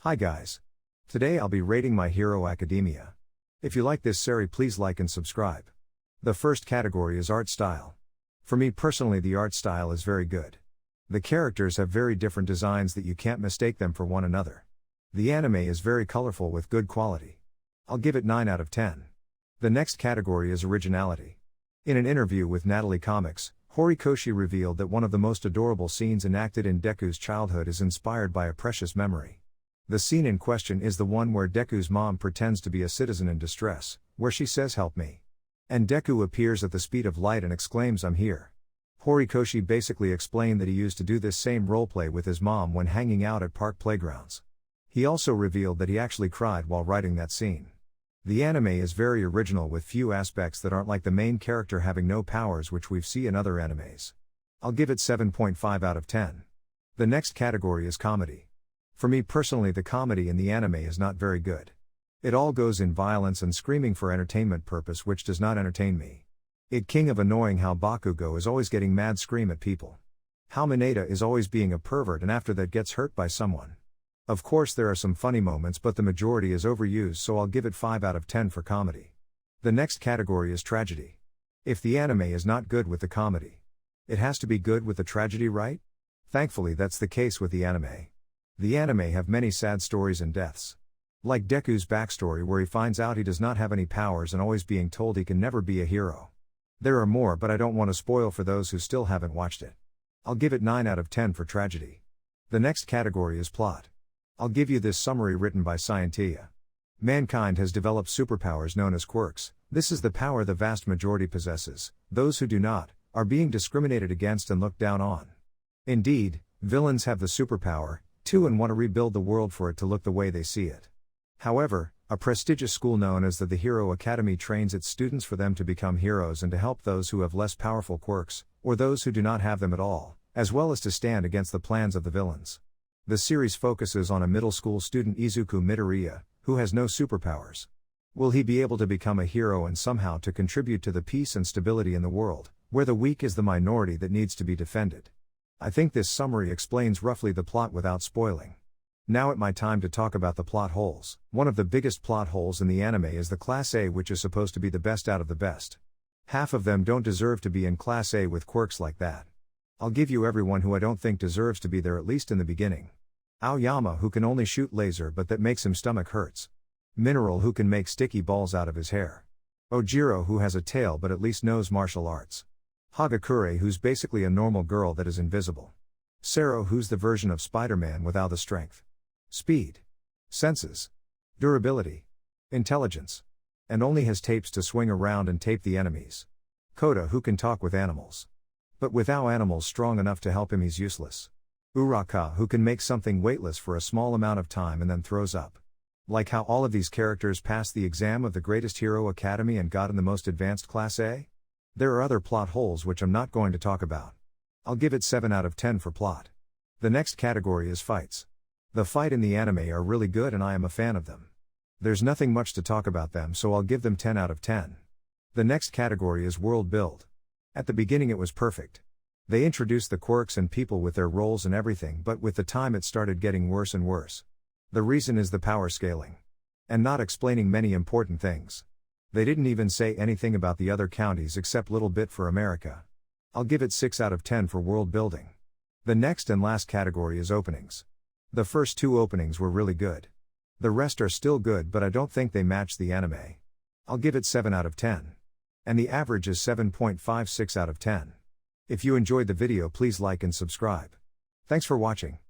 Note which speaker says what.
Speaker 1: Hi guys. Today I'll be rating Myheroacademia. If you like this series, please like and subscribe. The first category is art style. For me personally, the art style is very good. The characters have very different designs that you can't mistake them for one another. The anime is very colorful with good quality. I'll give it 9 out of 10. The next category is originality. In an interview with Natalie Comics, Horikoshi revealed that one of the most adorable scenes enacted in Deku's childhood is inspired by a precious memory. The scene in question is the one where Deku's mom pretends to be a citizen in distress, where she says, "Help me." And Deku appears at the speed of light and exclaims, "I'm here." Horikoshi basically explained that he used to do this same roleplay with his mom when hanging out at park playgrounds. He also revealed that he actually cried while writing that scene. The anime is very original with few aspects that aren't like the main character having no powers, which we've seen in other animes. I'll give it 7.5 out of 10. The next category is comedy. For me personally, the comedy in the anime is not very good. It all goes in violence and screaming for entertainment purpose, which does not entertain me. It king of annoying how Bakugo is always getting mad scream at people. How Mineta is always being a pervert and after that gets hurt by someone. Of course there are some funny moments, but the majority is overused, so I'll give it 5 out of 10 for comedy. The next category is tragedy. If the anime is not good with the comedy, it has to be good with the tragedy, right? Thankfully that's the case with the anime. The anime have many sad stories and deaths. Like Deku's backstory where he finds out he does not have any powers and always being told he can never be a hero. There are more, but I don't want to spoil for those who still haven't watched it. I'll give it 9 out of 10 for tragedy. The next category is plot. I'll give you this summary written by Scientia. Mankind has developed superpowers known as quirks. This is the power the vast majority possesses. Those who do not, are being discriminated against and looked down on. Indeed, villains have the superpower, too, and want to rebuild the world for it to look the way they see it. However, a prestigious school known as the Myheroacademia trains its students for them to become heroes and to help those who have less powerful quirks, or those who do not have them at all, as well as to stand against the plans of the villains. The series focuses on a middle school student Izuku Midoriya, who has no superpowers. Will he be able to become a hero and somehow to contribute to the peace and stability in the world, where the weak is the minority that needs to be defended? I think this summary explains roughly the plot without spoiling. Now it's my time to talk about the plot holes. One of the biggest plot holes in the anime is the Class A, which is supposed to be the best out of the best. Half of them don't deserve to be in Class A with quirks like that. I'll give you everyone who I don't think deserves to be there, at least in the beginning. Aoyama, who can only shoot laser but that makes him stomach hurts. Mineral, who can make sticky balls out of his hair. Ojiro, who has a tail but at least knows martial arts. Hagakure, who's basically a normal girl that is invisible. Sero, who's the version of Spider-Man without the strength, speed, senses, durability, intelligence, and only has tapes to swing around and tape the enemies. Kota, who can talk with animals. But without animals strong enough to help him, he's useless. Uraka, who can make something weightless for a small amount of time and then throws up. Like how all of these characters passed the exam of the greatest hero academy and got in the most advanced Class A? There are other plot holes which I'm not going to talk about. I'll give it 7 out of 10 for plot. The next category is fights. The fight in the anime are really good and I am a fan of them. There's nothing much to talk about them, so I'll give them 10 out of 10. The next category is world build. At the beginning it was perfect. They introduced the quirks and people with their roles and everything, but with the time it started getting worse and worse. The reason is the power scaling. And not explaining many important things. They didn't even say anything about the other counties except little bit for America. I'll give it 6 out of 10 for world building. The next and last category is openings. The first 2 openings were really good. The rest are still good, but I don't think they match the anime. I'll give it 7 out of 10. And the average is 7.56 out of 10. If you enjoyed the video, please like and subscribe. Thanks for watching.